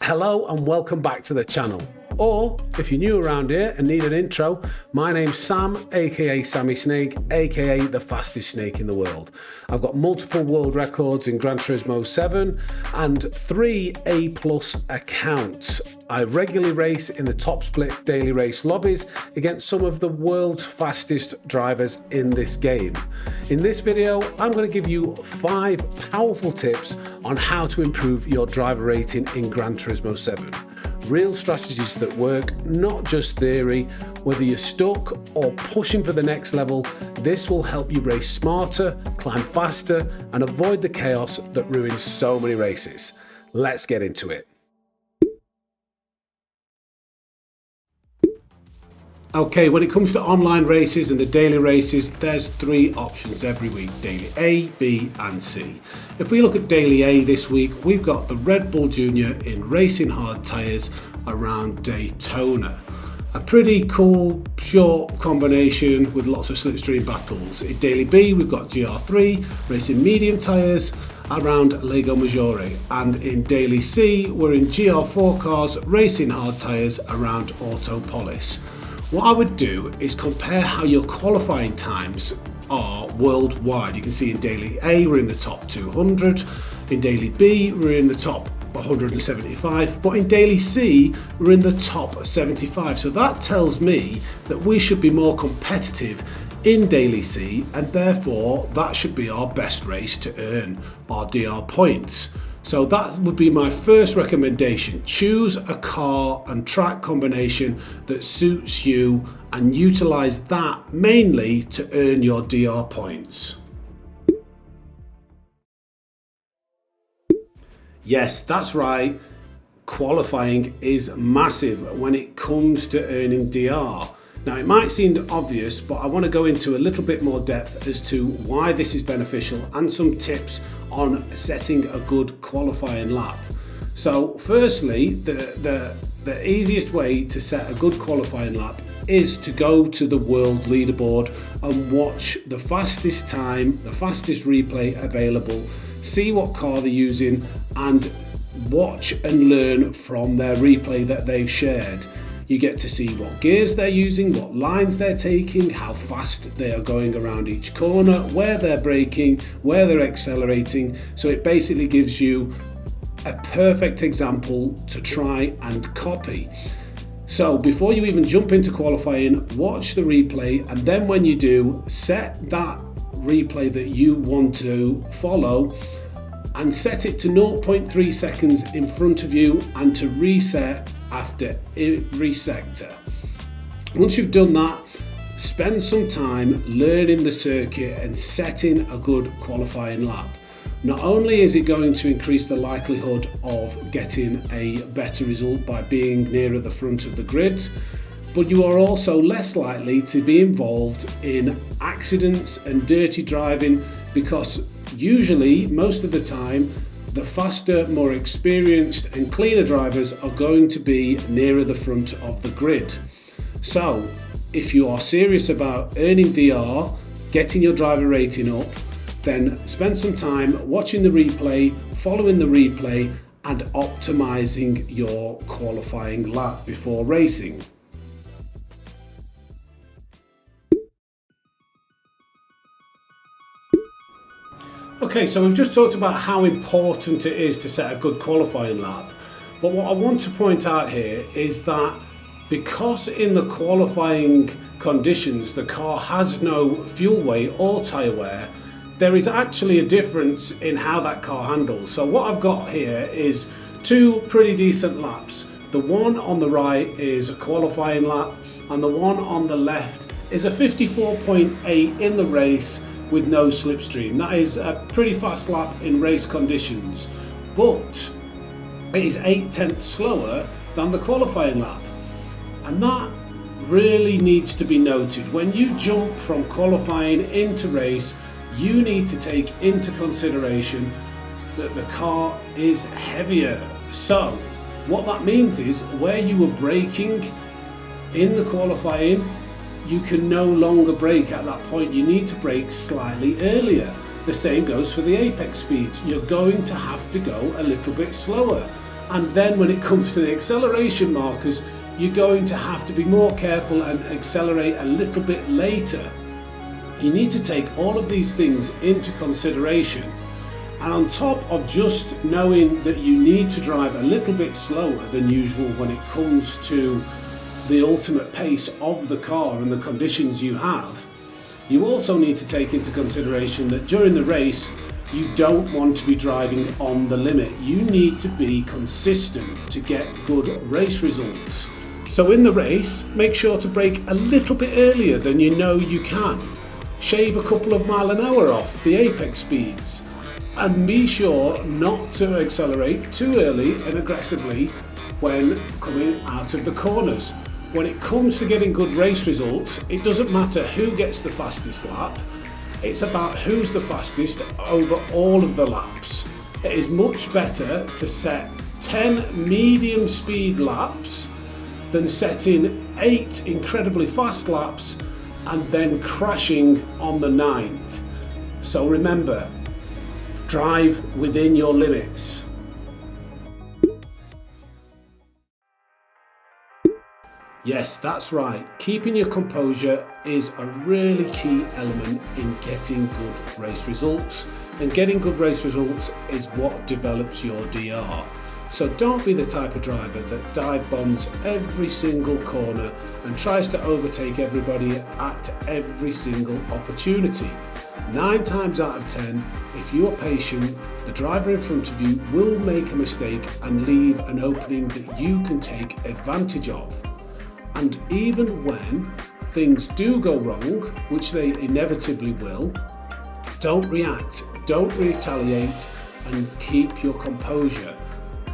Hello and welcome back to the channel. Or, if you're new around here and need an intro, my name's Sam, aka Sammy Snake, aka the fastest snake in the world. I've got multiple world records in Gran Turismo 7 and 3 A+ accounts. I regularly race in the top split daily race lobbies against some of the world's fastest drivers in this game. In this video, I'm going to give you 5 powerful tips on how to improve your driver rating in Gran Turismo 7. Real strategies that work, not just theory. Whether you're stuck or pushing for the next level, this will help you race smarter, climb faster, and avoid the chaos that ruins so many races. Let's get into it. Okay, when it comes to online races and the daily races, there's 3 options every week: daily A, B and C. If we look at daily A this week, we've got the Red Bull Junior in racing hard tyres around Daytona. A pretty cool short combination with lots of slipstream battles. In daily B, we've got GR3 racing medium tyres around Lago Maggiore, and in daily C, we're in GR4 cars racing hard tyres around Autopolis. What I would do is compare how your qualifying times are worldwide. You can see in daily A we're in the top 200, in daily B we're in the top 175, but in daily C we're in the top 75. So that tells me that we should be more competitive in daily C, and therefore that should be our best race to earn our DR points. So that would be my first recommendation. Choose a car and track combination that suits you and utilize that mainly to earn your DR points. Yes, that's right. Qualifying is massive when it comes to earning DR. Now, it might seem obvious, but I want to go into a little bit more depth as to why this is beneficial and some tips on setting a good qualifying lap. So firstly, the easiest way to set a good qualifying lap is to go to the world leaderboard and watch the fastest time, the fastest replay available, see what car they're using and watch and learn from their replay that they've shared. You get to see what gears they're using, what lines they're taking, how fast they are going around each corner, where they're braking, where they're accelerating. So it basically gives you a perfect example to try and copy. So before you even jump into qualifying, watch the replay, and then when you do, set that replay that you want to follow and set it to 0.3 seconds in front of you and to reset after every sector. Once you've done that, spend some time learning the circuit and setting a good qualifying lap. Not only is it going to increase the likelihood of getting a better result by being nearer the front of the grid, but you are also less likely to be involved in accidents and dirty driving, because usually, most of the time, the faster, more experienced and cleaner drivers are going to be nearer the front of the grid. So, if you are serious about earning DR, getting your driver rating up, then spend some time watching the replay, following the replay and optimizing your qualifying lap before racing. Okay, so we've just talked about how important it is to set a good qualifying lap. But what I want to point out here is that because in the qualifying conditions the car has no fuel weight or tyre wear, there is actually a difference in how that car handles. So what I've got here is 2 pretty decent laps. The one on the right is a qualifying lap and the one on the left is a 54.8 in the race with no slipstream. That is a pretty fast lap in race conditions, but it is 0.8 slower than the qualifying lap. And that really needs to be noted. When you jump from qualifying into race, you need to take into consideration that the car is heavier. So what that means is where you were braking in the qualifying, you can no longer brake at that point. You need to brake slightly earlier. The same goes for the apex speeds. You're going to have to go a little bit slower. And then when it comes to the acceleration markers, you're going to have to be more careful and accelerate a little bit later. You need to take all of these things into consideration. And on top of just knowing that you need to drive a little bit slower than usual when it comes to the ultimate pace of the car and the conditions you have, you also need to take into consideration that during the race, you don't want to be driving on the limit. You need to be consistent to get good race results. So in the race, make sure to brake a little bit earlier than you know you can. Shave a couple of miles an hour off the apex speeds. And be sure not to accelerate too early and aggressively when coming out of the corners. When it comes to getting good race results, it doesn't matter who gets the fastest lap. It's about who's the fastest over all of the laps. It is much better to set 10 medium speed laps than setting 8 incredibly fast laps and then crashing on the 9th. So remember, drive within your limits. Yes, that's right. Keeping your composure is a really key element in getting good race results. And getting good race results is what develops your DR. So don't be the type of driver that dive bombs every single corner and tries to overtake everybody at every single opportunity. 9 times out of 10, if you are patient, the driver in front of you will make a mistake and leave an opening that you can take advantage of. And even when things do go wrong, which they inevitably will, don't react, don't retaliate, and keep your composure.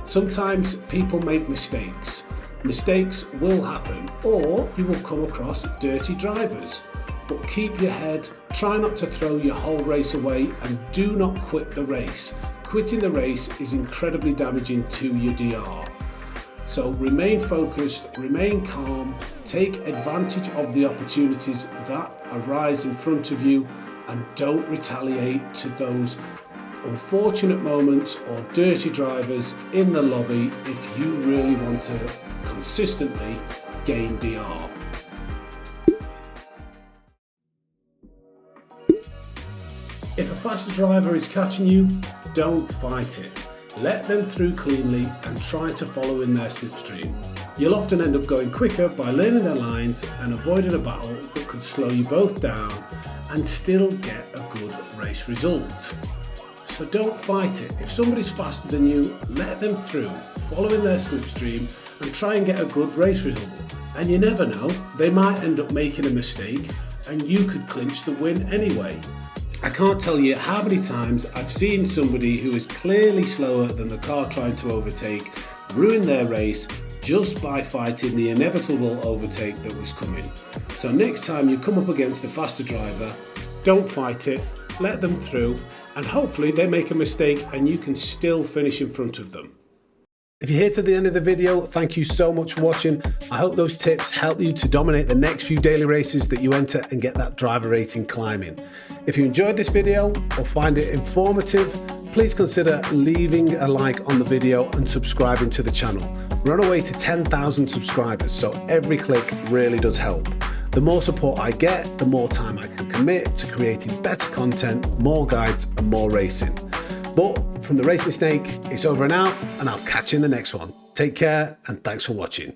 Sometimes people make mistakes. Mistakes will happen, or you will come across dirty drivers. But keep your head, try not to throw your whole race away, and do not quit the race. Quitting the race is incredibly damaging to your DR. So remain focused, remain calm, take advantage of the opportunities that arise in front of you, and don't retaliate to those unfortunate moments or dirty drivers in the lobby if you really want to consistently gain DR. If a faster driver is catching you, don't fight it. Let them through cleanly and try to follow in their slipstream. You'll often end up going quicker by learning their lines and avoiding a battle that could slow you both down and still get a good race result. So don't fight it. If somebody's faster than you, let them through, follow in their slipstream and try and get a good race result. And you never know, they might end up making a mistake and you could clinch the win anyway. I can't tell you how many times I've seen somebody who is clearly slower than the car trying to overtake ruin their race just by fighting the inevitable overtake that was coming. So next time you come up against a faster driver, don't fight it, let them through, and hopefully they make a mistake and you can still finish in front of them. If you're here to the end of the video, thank you so much for watching. I hope those tips help you to dominate the next few daily races that you enter and get that driver rating climbing. If you enjoyed this video or find it informative, please consider leaving a like on the video and subscribing to the channel. We're on our way to 10,000 subscribers, so every click really does help. The more support I get, the more time I can commit to creating better content, more guides and more racing. But from the Racing Snake, it's over and out, and I'll catch you in the next one. Take care and thanks for watching.